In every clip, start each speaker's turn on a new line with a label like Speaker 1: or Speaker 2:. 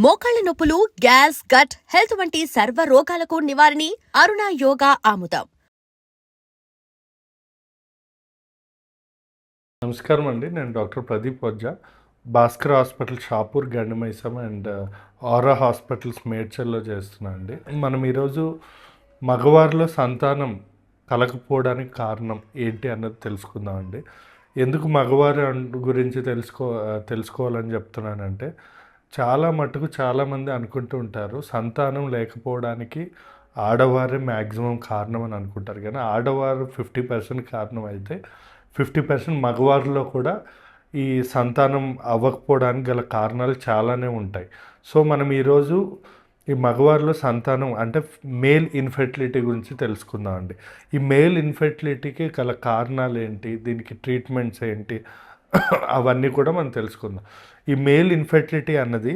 Speaker 1: మోకాళ్ల నొప్పులు, gas, gut health వంటి సర్వ రోగాలకు నివారణి అరుణ యోగా ఆముదం.
Speaker 2: నమస్కారం అండి. నేను doctor Pradeep Vajja, Bhaskar hospital Shapur, Gandimaisamma and Aara hospitals మేడ్చల్లో చేస్తున్నాను అండి. మనం ఈరోజు మగవారిలో సంతానం కలగకపోవడానికి కారణం ఏంటి అన్నది తెలుసుకుందామండి. ఎందుకు మగవారి గురించి తెలుసుకోవాలని చెప్తున్నానంటే, చాలా మటుకు చాలామంది అనుకుంటూ ఉంటారు సంతానం లేకపోవడానికి ఆడవారే మ్యాక్సిమం కారణం అని అనుకుంటారు. కానీ ఆడవారు 50% కారణం అయితే 50% మగవారిలో కూడా ఈ సంతానం అవ్వకపోవడానికి గల కారణాలు చాలానే ఉంటాయి. సో మనం ఈరోజు ఈ మగవారిలో సంతానం అంటే మేల్ ఇన్ఫెర్టిలిటీ గురించి తెలుసుకుందాం అండి. ఈ మేల్ ఇన్ఫెర్టిలిటీకి గల కారణాలు ఏంటి, దీనికి ట్రీట్మెంట్స్ ఏంటి, అవన్నీ కూడా మనం తెలుసుకుందాం. ఈ మేల్ ఇన్ఫెర్టిలిటీ అన్నది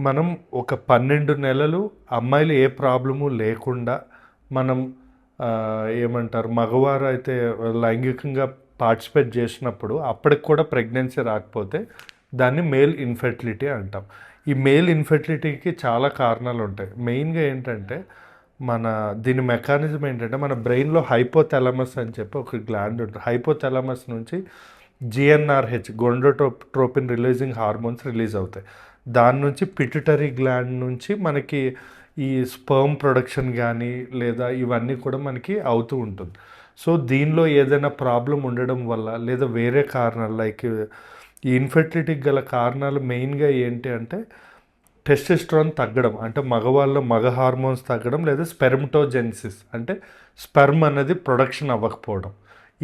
Speaker 2: మనం ఒక 12 నెలలు అమ్మాయిలు ఏ ప్రాబ్లము లేకుండా మనం ఏమంటారు మగవారు అయితే లైంగికంగా పార్టిసిపేట్ చేసినప్పుడు అప్పటికి కూడా ప్రెగ్నెన్సీ రాకపోతే దాన్ని మేల్ ఇన్ఫెర్టిలిటీ అంటాం. ఈ మేల్ ఇన్ఫెర్టిలిటీకి చాలా కారణాలు ఉంటాయి. మెయిన్గా ఏంటంటే దీని మెకానిజం ఏంటంటే మన బ్రెయిన్లో హైపోథాలమస్ అని చెప్పి ఒక గ్లాండ్ ఉంటుంది. హైపోథాలమస్ నుంచి GnRH గొనాడోట్రోపిన్ రిలీజింగ్ హార్మోన్స్ రిలీజ్ అవుతాయి. దాని నుంచి పిట్యూటరీ గ్లాండ్ నుంచి మనకి ఈ స్పర్మ్ ప్రొడక్షన్ కానీ లేదా ఇవన్నీ కూడా మనకి అవుతూ ఉంటుంది. సో దీనిలో ఏదైనా ప్రాబ్లం ఉండడం వల్ల లేదా వేరే కారణాలు లైక్ ఈ ఇన్ఫెర్టిలిటీకి గల కారణాలు మెయిన్గా ఏంటి అంటే టెస్టోస్టెరాన్ తగ్గడం, అంటే మగవాళ్ళలో మగ హార్మోన్స్ తగ్గడం, లేదా స్పెర్మటోజెనిసిస్ అంటే స్పెర్మ్ అనేది ప్రొడక్షన్ అవ్వకపోవడం.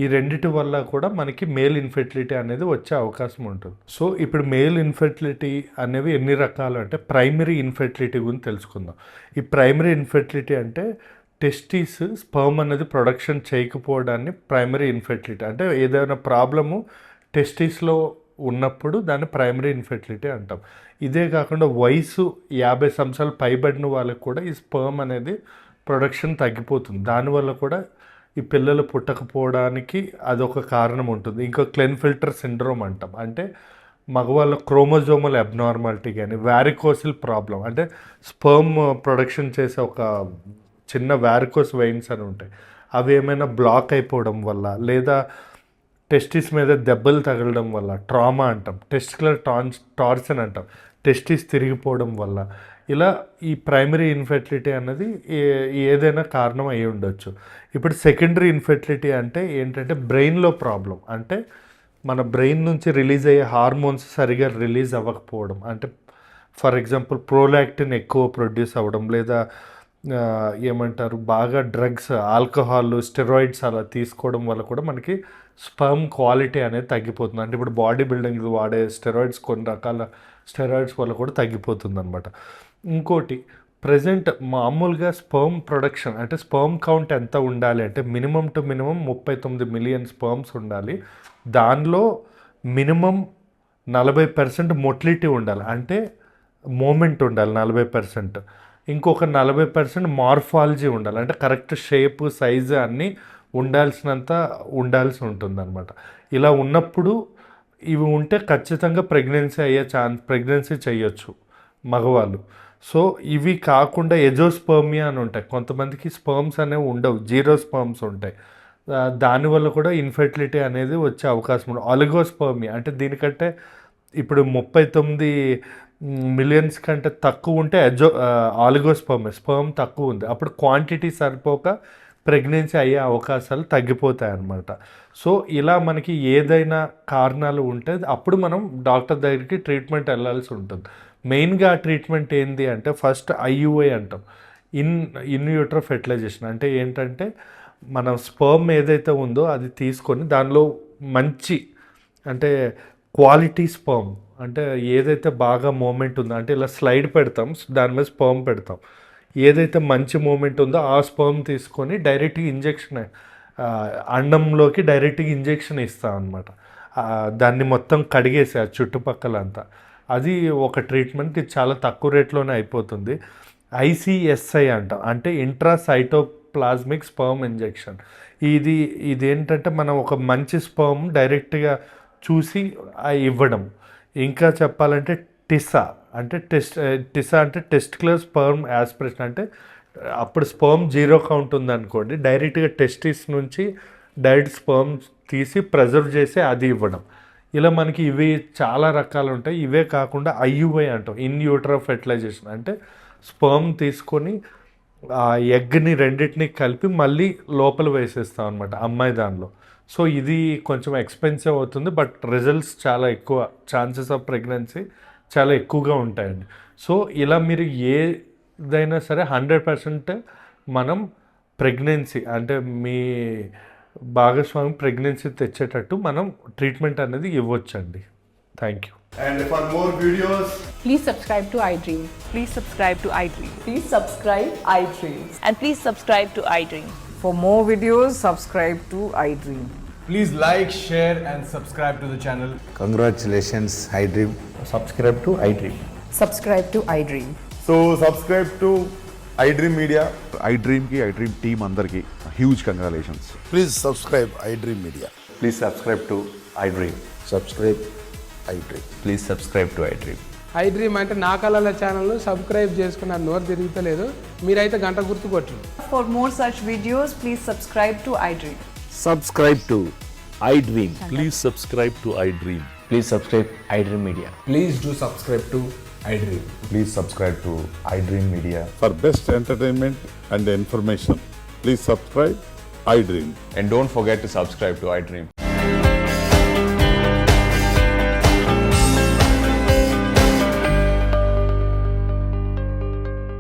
Speaker 2: ఈ రెండిటి వల్ల కూడా మనకి మేల్ ఇన్ఫెర్టిలిటీ అనేది వచ్చే అవకాశం ఉంటుంది. సో ఇప్పుడు మేల్ ఇన్ఫెర్టిలిటీ అనేవి ఎన్ని రకాలు అంటే ప్రైమరీ ఇన్ఫెర్టిలిటీ గురించి తెలుసుకుందాం. ఈ ప్రైమరీ ఇన్ఫెర్టిలిటీ అంటే టెస్టిస్ స్పర్మ్ అనేది ప్రొడక్షన్ చేయకపోవడాన్ని ప్రైమరీ ఇన్ఫెర్టిలిటీ అంటే ఏదైనా ప్రాబ్లము టెస్టిస్లో ఉన్నప్పుడు దాన్ని ప్రైమరీ ఇన్ఫెర్టిలిటీ అంటాం. ఇదే కాకుండా వయసు 50 సంవత్సరాలు పైబడిన వాళ్ళకి కూడా ఈ స్పర్మ్ అనేది ప్రొడక్షన్ తగ్గిపోతుంది. దానివల్ల కూడా ఈ పిల్లలు పుట్టకపోవడానికి అదొక కారణం ఉంటుంది. ఇంకో క్లెన్ఫిల్టర్ సిండ్రోమ్ అంటాం. అంటే మగవాళ్ళ క్రోమోజోమల్ అబ్నార్మాలిటీ కానీ వ్యారికోసిల్ ప్రాబ్లం అంటే స్పర్మ్ ప్రొడక్షన్ చేసే ఒక చిన్న వ్యారికోస్ వెయిన్స్ అని ఉంటాయి. అవి ఏమైనా బ్లాక్ అయిపోవడం వల్ల లేదా టెస్టిస్ మీద దెబ్బలు తగలడం వల్ల ట్రామా అంటాం, టెస్టికులర్ టార్సన్ అంటాం, టెస్టిస్ తిరిగిపోవడం వల్ల ఇలా ఈ ప్రైమరీ ఇన్ఫెర్టిలిటీ అన్నది ఏదైనా కారణం అయి ఉండొచ్చు. ఇప్పుడు సెకండరీ ఇన్ఫెర్టిలిటీ అంటే ఏంటంటే బ్రెయిన్లో ప్రాబ్లం, అంటే మన బ్రెయిన్ నుంచి రిలీజ్ అయ్యే హార్మోన్స్ సరిగా రిలీజ్ అవ్వకపోవడం, అంటే ఫర్ ఎగ్జాంపుల్ ప్రోలాక్టిన్ ఎక్కువ ప్రొడ్యూస్ అవ్వడం లేదా ఏమంటారు బాగా డ్రగ్స్, ఆల్కహాల్, స్టెరాయిడ్స్ అలా తీసుకోవడం వల్ల కూడా మనకి స్పర్మ్ క్వాలిటీ అనేది తగ్గిపోతుంది. అంటే ఇప్పుడు బాడీ బిల్డింగ్ వాడే స్టెరాయిడ్స్, కొన్ని రకాల స్టెరాయిడ్స్ వల్ల కూడా తగ్గిపోతుంది అనమాట. ఇంకోటి ప్రజెంట్ మామూలుగా స్పర్మ్ ప్రొడక్షన్ అంటే స్పర్మ్ కౌంట్ ఎంత ఉండాలి అంటే minimum to minimum 39 million sperms ఉండాలి. దానిలో మినిమం 40% మొటిలిటీ ఉండాలి, అంటే మూమెంట్ ఉండాలి 40%. ఇంకొక 40% మార్ఫాలజీ ఉండాలి, అంటే కరెక్ట్ షేప్, సైజు అన్నీ ఉండాల్సి ఉంటుందన్నమాట. ఇలా ఉన్నప్పుడు ఇవి ఉంటే ఖచ్చితంగా ప్రెగ్నెన్సీ చేయొచ్చు మగవాళ్ళు. సో ఇవి కాకుండా ఎజోస్పర్మియా అని ఉంటాయి. కొంతమందికి స్పర్మ్స్ అనేవి ఉండవు, 0 స్పర్మ్స్ ఉంటాయి. దానివల్ల కూడా ఇన్ఫెర్టిలిటీ అనేది వచ్చే అవకాశం ఉంది. ఆలిగోస్పర్మియా అంటే దీనికంటే ఇప్పుడు 39 మిలియన్స్ కంటే తక్కువ ఉంటే స్పర్మ్ తక్కువ ఉంది. అప్పుడు క్వాంటిటీ సరిపోక ప్రెగ్నెన్సీ అయ్యే అవకాశాలు తగ్గిపోతాయి అన్నమాట. సో ఇలా మనకి ఏదైనా కారణాలు ఉంటే అప్పుడు మనం డాక్టర్ దగ్గరికి ట్రీట్మెంట్ వెళ్ళాల్సి ఉంటుంది. మెయిన్గా ట్రీట్మెంట్ ఏంటి అంటే ఫస్ట్ IUI అంటాం, ఇన్ యూట్రో ఫెర్టిలైజేషన్. అంటే ఏంటంటే మనం స్పర్మ్ ఏదైతే ఉందో అది తీసుకొని దానిలో మంచి అంటే క్వాలిటీ స్పర్మ్, అంటే ఏదైతే బాగా మూమెంట్ ఉందో, అంటే ఇలా స్లైడ్ పెడతాం, దాని మీద స్పర్మ్ పెడతాం, ఏదైతే మంచి మూమెంట్ ఉందో ఆ స్పర్మ్ తీసుకొని డైరెక్ట్గా ఇంజెక్షన్ అండంలోకి డైరెక్ట్గా ఇంజెక్షన్ ఇస్తాం అనమాట. దాన్ని మొత్తం కడిగేసి ఆ చుట్టుపక్కలంతా, అది ఒక ట్రీట్మెంట్. ఇది చాలా తక్కువ రేట్లోనే అయిపోతుంది. ICSI అంటాం, అంటే ఇంట్రాసైటోప్లాస్మిక్ స్పర్మ్ ఇంజెక్షన్. ఇదేంటంటే మనం ఒక మంచి స్పర్మ్ డైరెక్ట్గా చూసి ఇవ్వడం. ఇంకా చెప్పాలంటే టిసా అంటే టిసా అంటే టెస్టిక్యులర్ స్పర్మ్ యాస్పిరేషన్, అంటే అప్పుడు స్పర్మ్ 0 కౌంట్ ఉందనుకోండి, డైరెక్ట్గా టెస్టిస్ నుంచి డైరెక్ట్ స్పర్మ్ తీసి ప్రిజర్వ్ చేసి అది ఇవ్వడం. ఇలా మనకి ఇవి చాలా రకాలు ఉంటాయి. ఇవే కాకుండా ఐయుఐ అంటాం, ఇన్ యూట్రో ఫెర్టిలైజేషన్, అంటే స్పర్మ్ తీసుకొని ఆ ఎగ్ని రెండింటిని కలిపి మళ్ళీ లోపల వేసేస్తాం అనమాట అమ్మాయి దానిలో. సో ఇది కొంచెం ఎక్స్పెన్సివ్ అవుతుంది, బట్ రిజల్ట్స్ చాలా ఎక్కువ, ఛాన్సెస్ ఆఫ్ ప్రెగ్నెన్సీ చాలా ఎక్కువగా ఉంటాయండి. సో ఇలా మీరు ఏదైనా సరే 100% మనం ప్రెగ్నెన్సీ అంటే మీ భాగస్వామి ప్రెగ్నెన్సీ తెచ్చేటట్టు మనం ట్రీట్మెంట్ అనేది ఇవ్వచ్చండి. Thank you.
Speaker 3: And for more videos,
Speaker 4: Please subscribe to iDream.
Speaker 5: Please subscribe to iDream.
Speaker 4: Please subscribe iDream.
Speaker 5: And please subscribe to iDream.
Speaker 4: For more videos, subscribe to iDream.
Speaker 3: please like, share, and subscribe to the channel.
Speaker 6: Congratulations, iDream.
Speaker 2: Subscribe to iDream.
Speaker 4: Subscribe to iDream.
Speaker 3: So subscribe to iDream Media.
Speaker 7: iDream की iDream team अंदर की huge congratulations.
Speaker 8: Please subscribe iDream Media.
Speaker 9: Please subscribe to iDream.
Speaker 8: Subscribe iDream.
Speaker 9: Please subscribe to iDream.
Speaker 10: iDream అంటే నా కళల ఛానల్ను subscribe చేసుకున్న నోరు తిరుగుతలేదు, మీరైతే గంట గుర్తు కొట్టండి.
Speaker 4: For more such videos, please subscribe to iDream.
Speaker 11: Subscribe to iDream.
Speaker 12: Please subscribe to iDream.
Speaker 9: Please subscribe iDream Media.
Speaker 3: Please do subscribe to iDream.
Speaker 9: Please subscribe to iDream Media.
Speaker 7: For best entertainment and information, please subscribe iDream.
Speaker 9: And don't forget to subscribe to iDream.